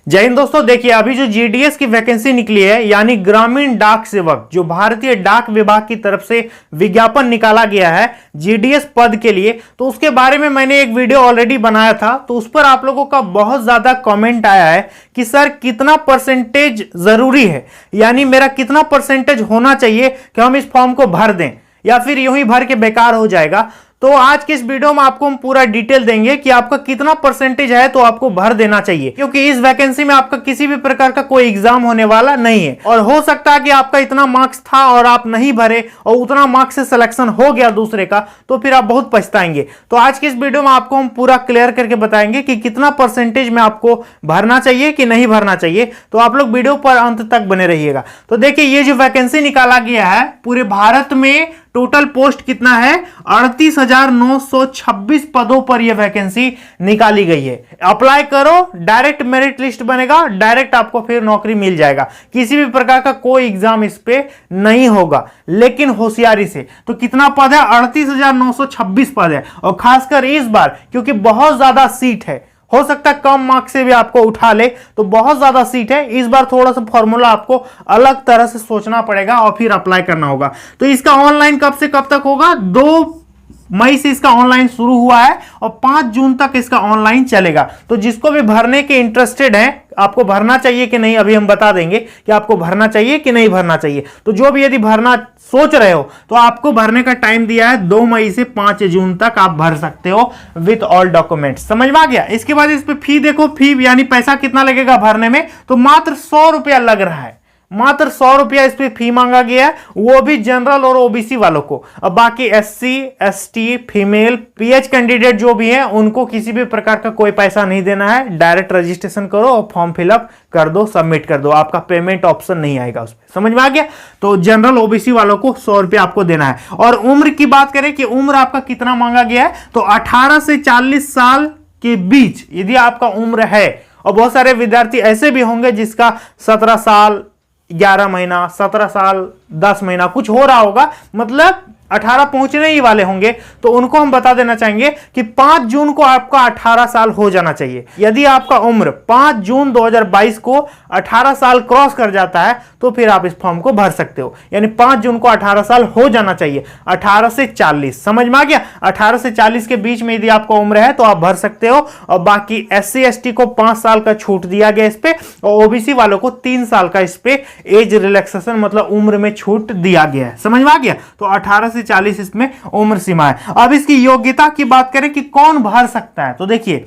जय हिंद दोस्तों। देखिए अभी जो जीडीएस की वैकेंसी निकली है यानी ग्रामीण डाक सेवक, जो भारतीय डाक विभाग की तरफ से विज्ञापन निकाला गया है जीडीएस पद के लिए, तो उसके बारे में मैंने एक वीडियो ऑलरेडी बनाया था। तो उस पर आप लोगों का बहुत ज्यादा कमेंट आया है कि सर कितना परसेंटेज जरूरी है, यानी मेरा कितना परसेंटेज होना चाहिए कि हम इस फॉर्म को भर दें या फिर यूं ही भर के बेकार हो जाएगा। तो आज के इस वीडियो में आपको हम पूरा डिटेल देंगे कि आपका कितना परसेंटेज है तो आपको भर देना चाहिए, क्योंकि इस वैकेंसी में आपका किसी भी प्रकार का कोई एग्जाम होने वाला नहीं है। और हो सकता है कि आपका इतना मार्क्स था और आप नहीं भरे और उतना मार्क्स से सिलेक्शन हो गया दूसरे का, तो फिर आप बहुत पछताएंगे। तो आज की इस वीडियो में आपको हम पूरा क्लियर करके बताएंगे कि कितना परसेंटेज में आपको भरना चाहिए कि नहीं भरना चाहिए। तो आप लोग वीडियो पर अंत तक बने रहिएगा। तो देखिए ये जो वैकेंसी निकाला गया है पूरे भारत में टोटल पोस्ट कितना है, 38,926 पदों पर यह वैकेंसी निकाली गई है। अप्लाई करो, डायरेक्ट मेरिट लिस्ट बनेगा, डायरेक्ट आपको फिर नौकरी मिल जाएगा। किसी भी प्रकार का कोई एग्जाम इस पे नहीं होगा, लेकिन होशियारी से। तो कितना पद है, 38,926 पद है। और खासकर इस बार क्योंकि बहुत ज्यादा सीट है, हो सकता है कम मार्क्स से भी आपको उठा ले, तो बहुत ज्यादा सीट है। इस बार थोड़ा सा फॉर्मूला आपको अलग तरह से सोचना पड़ेगा और फिर अप्लाई करना होगा। तो इसका ऑनलाइन कब से कब तक होगा, 2 मई से इसका ऑनलाइन शुरू हुआ है और 5 जून तक इसका ऑनलाइन चलेगा। तो जिसको भी भरने के इंटरेस्टेड है, आपको भरना चाहिए कि नहीं, अभी हम बता देंगे कि आपको भरना चाहिए कि नहीं भरना चाहिए। तो जो भी यदि भरना सोच रहे हो तो आपको भरने का टाइम दिया है 2 मई से 5 जून तक आप भर सकते हो विथ ऑल डॉक्यूमेंट्स। समझ में आ गया। इसके बाद इस पे फी देखो, फी यानी पैसा कितना लगेगा भरने में, तो मात्र 100 रुपया लग रहा है। मात्र 100 रुपया इस पे फी मांगा गया है, वो भी जनरल और ओबीसी वालों को। अब बाकी SC, ST, female, pH candidate जो भी हैं उनको किसी भी प्रकार का कोई पैसा नहीं देना है। डायरेक्ट रजिस्ट्रेशन करो और फॉर्म फिलअप कर दो, सबमिट कर दो, आपका पेमेंट ऑप्शन नहीं आएगा उस पर। समझ में आ गया। तो जनरल ओबीसी वालों को 100 रुपया आपको देना है। और उम्र की बात करें कि उम्र आपका कितना मांगा गया है, तो 18 से 40 साल के बीच यदि आपका उम्र है। और बहुत सारे विद्यार्थी ऐसे भी होंगे जिसका 17 साल 11 महीना, 17 साल 10 महीना कुछ हो रहा होगा, मतलब 18 पहुंचने ही वाले होंगे। तो उनको हम बता देना चाहेंगे कि 5 जून को आपका 18 साल हो जाना चाहिए। यदि आपका उम्र 5 जून 2022 को 18 साल क्रॉस कर जाता है तो फिर आप इस फॉर्म को भर सकते हो। यानी 5 जून को 18 साल हो जाना चाहिए। 18 से 40, समझ में आ गया। 18 से 40 के बीच में यदि आपका उम्र है तो आप भर सकते हो। और बाकी एससी एसटी को 5 साल का छूट दिया गया इस पे, और ओबीसी वालों को 3 साल का इस पे एज रिलैक्सेशन मतलब उम्र में छूट दिया गया है। समझ में आ गया। तो 18 से 40 इसमें उम्र सीमा है। अब इसकी योग्यता की बात करें कि कौन भर सकता है, तो देखिए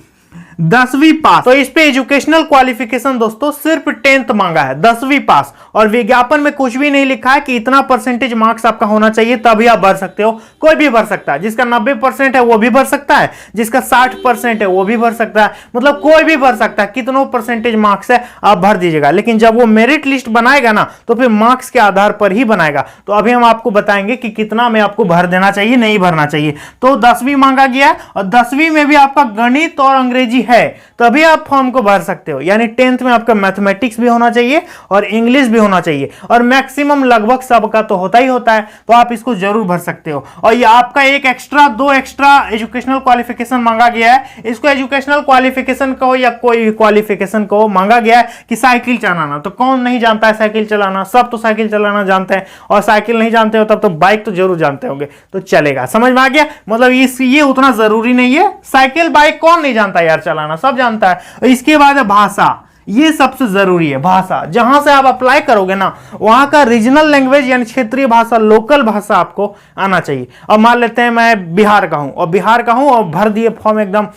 10वीं पास। तो इस पे एजुकेशनल क्वालिफिकेशन दोस्तों सिर्फ 10th मांगा है, 10वीं पास। और विज्ञापन में कुछ भी नहीं लिखा है कि इतना परसेंटेज मार्क्स आपका होना चाहिए तभी आप भर सकते हो। कोई भी भर सकता है, जिसका 90% है वो भी भर सकता है, जिसका 60% है वो भी भर सकता है, मतलब कोई भी भर सकता है। कितनों परसेंटेज मार्क्स है आप भर दीजिएगा, लेकिन जब वो मेरिट लिस्ट बनाएगा ना तो फिर मार्क्स के आधार पर ही बनाएगा। तो अभी हम आपको बताएंगे कि कितना में आपको भर देना चाहिए, नहीं भरना चाहिए। तो 10वीं मांगा गया है और 10वीं में भी आपका गणित और अंग्रेजी है, तभी आप फॉर्म को भर सकते हो। यानी 10th में आपका मैथमेटिक्स भी होना चाहिए और इंग्लिश भी होना चाहिए, और मैक्सिमम लगभग सबका तो होता ही होता है, तो आप इसको जरूर भर सकते हो। और ये आपका एक एक्स्ट्रा 2 एक्स्ट्रा एजुकेशनल क्वालिफिकेशन मांगा गया है। इसको एजुकेशनल क्वालिफिकेशन कहो या कोई क्वालिफिकेशन कहो, मांगा गया है कि साइकिल चलाना। तो कौन नहीं जानता है साइकिल चलाना, सब तो साइकिल चलाना जानते हैं। और साइकिल नहीं जानते हो तब तो बाइक तो जरूर जानते होंगे, तो चलेगा। समझ में आ गया। मतलब ये उतना जरूरी नहीं है। साइकिल बाइक कौन नहीं जानता यार चलाना, सब जानता है। इसके बाद है भाषा, ये सबसे जरूरी है। भाषा जहां से आप अप्लाई करोगे ना, वहां का रीजनल लैंग्वेज यानी क्षेत्रीय भाषा, लोकल भाषा आपको आना चाहिए। अब मान लेते हैं मैं बिहार का हूं और भर दिए फॉर्म एकदम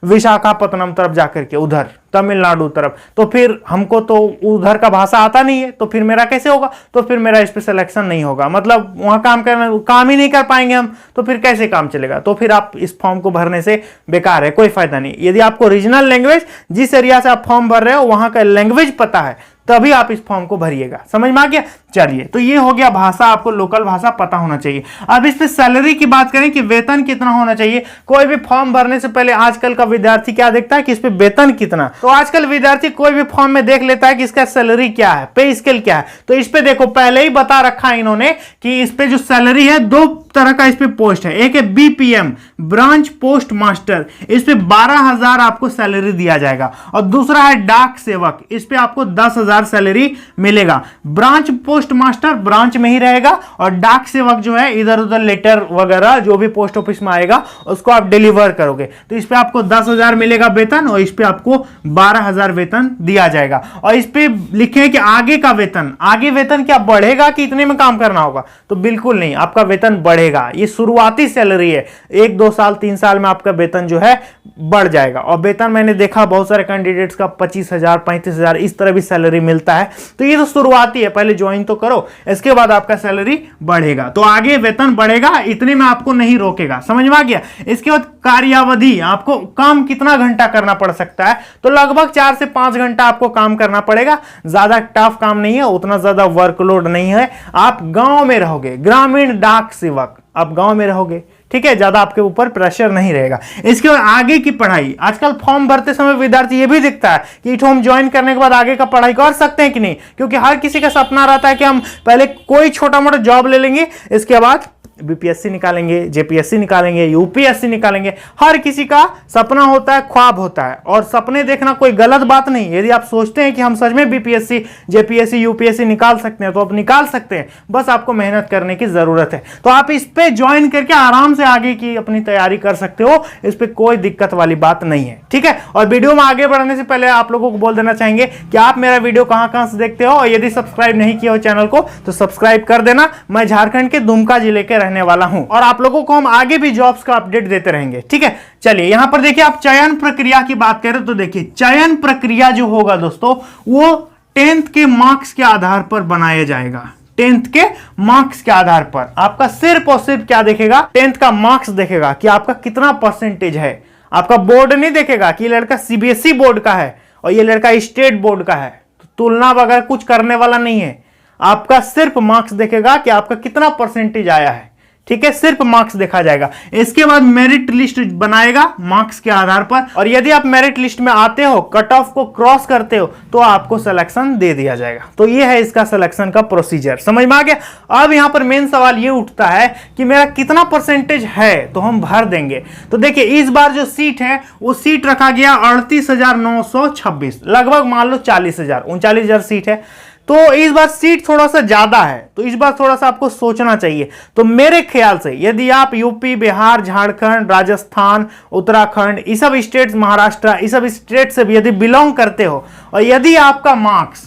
विशाखापत्तनम तरफ जाकर के, उधर तमिलनाडु तरफ, तो फिर हमको तो उधर का भाषा आता नहीं है, तो फिर मेरा कैसे होगा, तो फिर मेरा इस पे सिलेक्शन नहीं होगा। मतलब वहां काम ही नहीं कर पाएंगे हम, तो फिर कैसे काम चलेगा। तो फिर आप इस फॉर्म को भरने से बेकार है, कोई फायदा नहीं। यदि आपको रीजनल लैंग्वेज, जिस एरिया से आप फॉर्म भर रहे हो वहां का लैंग्वेज पता है, तभी आप इस फॉर्म को भरिएगा। समझ में आ गया। चलिए, तो ये हो गया भाषा, आपको लोकल भाषा पता होना चाहिए। अब इस पे सैलरी की बात करें कि वेतन कितना होना चाहिए। कोई भी फॉर्म भरने से पहले आजकल का विद्यार्थी क्या देखता है कि इस पे वेतन कितना। तो आजकल विद्यार्थी कोई भी फॉर्म में देख लेता है कि इसका सैलरी क्या है, पे स्केल क्या है। तो इस पे देखो पहले ही बता रखा है इन्होंने कि इस पे जो सैलरी है 2 तरह का इस पे पोस्ट है। एक है बीपीएम, ब्रांच पोस्ट मास्टर, इस पे 12,000 आपको सैलरी दिया जाएगा। और दूसरा है डाक सेवक, इस पे आपको 10,000 सैलरी मिलेगा। ब्रांच पोस्ट मास्टर ब्रांच में ही रहेगा, और डाक सेवक जो है इधर उधर लेटर वगैरह जो भी पोस्ट ऑफिस में आएगा उसको आप डिलीवर करोगे। तो इस पे आपको 10,000 मिलेगा वेतन, और इस पे आपको 12,000 वेतन दिया जाएगा। और इस पे लिखे कि आगे का वेतन, आगे वेतन क्या बढ़ेगा कि इतने में काम करना होगा? तो बिल्कुल नहीं, आपका वेतन बढ़ेगा। ये शुरुआती सैलरी है, 1 2 साल 3 साल में आपका वेतन जो है बढ़ जाएगा। और वेतन मैंने देखा बहुत सारे कैंडिडेट्स का 25,000 35,000 इस तरह भी सैलरी मिलता है। तो ये तो शुरुआती है, पहले ज्वाइन तो करो, इसके बाद आपका सैलरी बढ़ेगा। तो आगे वेतन बढ़ेगा, इतने में आपको नहीं रोकेगा। समझ में आ गया? इसके बाद कार्यावधि, आपको काम कितना घंटा करना पड़ सकता है? तो लगभग 4 से 5 घंटा आपको काम करना पड़ेगा। ज्यादा टफ काम नहीं है, उतना ज्यादा वर्कलोड नहीं है। आप गांव में रहोगे, ग्रामीण डाक सेवक, आप गांव में रहोगे, ठीक है, ज्यादा आपके ऊपर प्रेशर नहीं रहेगा। इसके बाद आगे की पढ़ाई, आजकल फॉर्म भरते समय विद्यार्थी ये भी दिखता है कि इट होम ज्वाइन करने के बाद आगे का पढ़ाई कर सकते हैं कि नहीं, क्योंकि हर किसी का सपना रहता है कि हम पहले कोई छोटा मोटा जॉब ले लेंगे, इसके बाद बीपीएससी निकालेंगे, जेपीएससी निकालेंगे, यूपीएससी निकालेंगे। हर किसी का सपना होता है, ख्वाब होता है, और सपने देखना कोई गलत बात नहीं। यदि आप सोचते हैं कि हम सच में बीपीएससी, जेपीएससी, यूपीएससी निकाल सकते हैं तो आप निकाल सकते हैं, बस आपको मेहनत करने की जरूरत है। तो आप इस पे ज्वाइन करके आराम से आगे की अपनी तैयारी कर सकते हो, इस पे कोई दिक्कत वाली बात नहीं है, ठीक है। और वीडियो में आगे बढ़ने से पहले आप लोगों को बोल देना चाहेंगे कि आप मेरा वीडियो कहां से देखते हो, और यदि सब्सक्राइब नहीं किया हो चैनल को तो सब्सक्राइब कर देना। मैं झारखंड के दुमका जिले के रहने वाला हूं, और आप लोगों को हम आगे भी जॉब्स का अपडेट देते रहेंगे, ठीक है। चलिए यहां पर देखिए, आप चयन प्रक्रिया की बात करें तो देखिए, चयन प्रक्रिया जो होगा दोस्तों वो 10th के मार्क्स के आधार पर बनाया जाएगा। 10th के मार्क्स के आधार पर आपका सिर्फ और सिर्फ क्या देखेगा? 10th का मार्क्स देखेगा कि आपका कितना परसेंटेज है। आपका बोर्ड नहीं देखेगा कि लड़का सीबीएसई बोर्ड का है और ये लड़का स्टेट बोर्ड का है, तो तुलना वगैरह कुछ करने वाला नहीं है। आपका सिर्फ मार्क्स देखेगा कि आपका कितना परसेंटेज आया है, ठीक है, सिर्फ मार्क्स देखा जाएगा। इसके बाद मेरिट लिस्ट बनाएगा मार्क्स के आधार पर, और यदि आप मेरिट लिस्ट में आते हो, कट ऑफ को क्रॉस करते हो, तो आपको सिलेक्शन दे दिया जाएगा। तो ये है इसका सिलेक्शन का प्रोसीजर, समझ में आ गया। अब यहां पर मेन सवाल ये उठता है कि मेरा कितना परसेंटेज है, तो हम भर देंगे। तो देखिए इस बार जो सीट है वो सीट रखा गया 38,926, लगभग मान लो 40,000, 39,000 सीट है। तो इस बार सीट थोड़ा सा ज्यादा है, तो इस बार थोड़ा सा आपको सोचना चाहिए। तो मेरे ख्याल से यदि आप यूपी, बिहार, झारखंड, राजस्थान, उत्तराखंड, ये सब स्टेट, महाराष्ट्र, ये सब स्टेट से भी यदि बिलोंग करते हो, और यदि आपका मार्क्स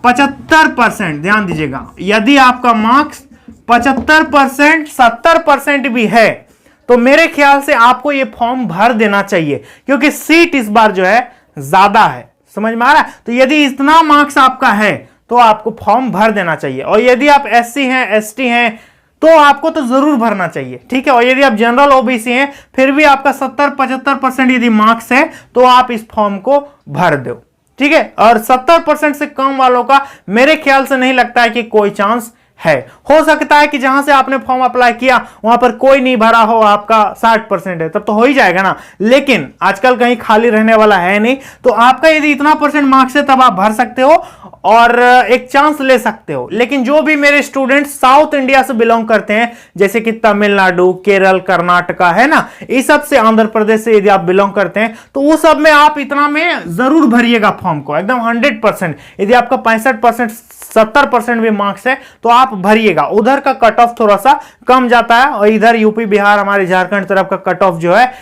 75%, ध्यान दीजिएगा, यदि आपका मार्क्स 75%, 70% भी है, तो मेरे ख्याल से आपको यह फॉर्म भर देना चाहिए, क्योंकि सीट इस बार जो है ज्यादा है। समझ में आ रहा है? तो यदि इतना मार्क्स आपका है तो आपको फॉर्म भर देना चाहिए। और यदि आप एससी हैं, एसटी हैं, तो आपको तो जरूर भरना चाहिए, ठीक है। और यदि आप जनरल ओबीसी हैं, फिर भी आपका 70-75% यदि मार्क्स है तो आप इस फॉर्म को भर दो, ठीक है। और 70% से कम वालों का मेरे ख्याल से नहीं लगता है कि कोई चांस है। हो सकता है कि जहां से आपने फॉर्म अप्लाई किया वहां पर कोई नहीं भरा हो, आपका 60% है, तब तो हो ही जाएगा ना। लेकिन आजकल कहीं खाली रहने वाला है नहीं, तो आपका यदि इतना परसेंट मार्क्स है तब आप भर सकते हो और एक चांस ले सकते हो। लेकिन जो भी मेरे स्टूडेंट्स साउथ इंडिया से बिलोंग करते हैं, जैसे कि तमिलनाडु, केरल, कर्नाटका है ना, इस सब से, आंध्र प्रदेश से यदि आप बिलोंग करते हैं, तो वो सब में आप इतना में जरूर भरिएगा फॉर्म को, एकदम 100%। यदि आपका 65%, 70% भी मार्क्स है तो आप भरिएगा। उधर का कट ऑफ थोड़ा सा कम जाता है, और इधर यूपी, बिहार, हमारे झारखंड तरफ का कट ऑफ जो है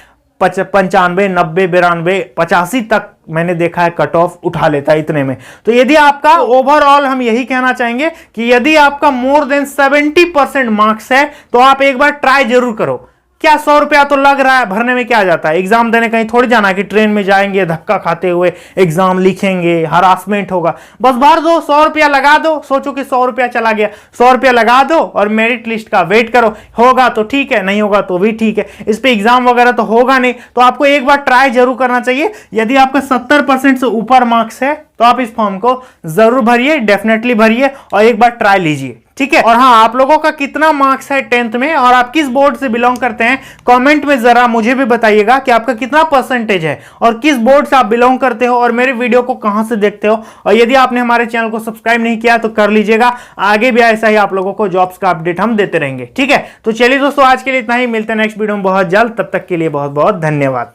95, 90, 92, 85 तक मैंने देखा है कट ऑफ उठा लेता है इतने में। तो यदि आपका ओवरऑल, हम यही कहना चाहेंगे कि यदि आपका मोर देन 70% मार्क्स है तो आप एक बार ट्राई जरूर करो। क्या 100 रुपया तो लग रहा है, भरने में क्या जाता है? एग्जाम देने कहीं थोड़ी जाना है कि ट्रेन में जाएंगे, धक्का खाते हुए एग्जाम लिखेंगे, हरासमेंट होगा। बस भर दो, 100 रुपया लगा दो, सोचो कि 100 रुपया चला गया, 100 रुपया लगा दो और मेरिट लिस्ट का वेट करो। होगा तो ठीक है, नहीं होगा तो भी ठीक है। इस पे एग्जाम वगैरह तो होगा नहीं, तो आपको एक बार ट्राई जरूर करना चाहिए। यदि आपका 70% से ऊपर मार्क्स है तो आप इस फॉर्म को जरूर भरिए, डेफिनेटली भरिए और एक बार ट्राई लीजिए, ठीक है। और हाँ, आप लोगों का कितना मार्क्स है 10th में और आप किस बोर्ड से बिलोंग करते हैं, कमेंट में जरा मुझे भी बताइएगा कि आपका कितना परसेंटेज है और किस बोर्ड से आप बिलोंग करते हो और मेरे वीडियो को कहां से देखते हो। और यदि आपने हमारे चैनल को सब्सक्राइब नहीं किया तो कर लीजिएगा, आगे भी ऐसा ही आप लोगों को जॉब्स का अपडेट हम देते रहेंगे। ठीक है, तो चलिए दोस्तों, आज के लिए इतना ही, मिलते हैं नेक्स्ट वीडियो में बहुत जल्द। तब तक के लिए बहुत बहुत धन्यवाद।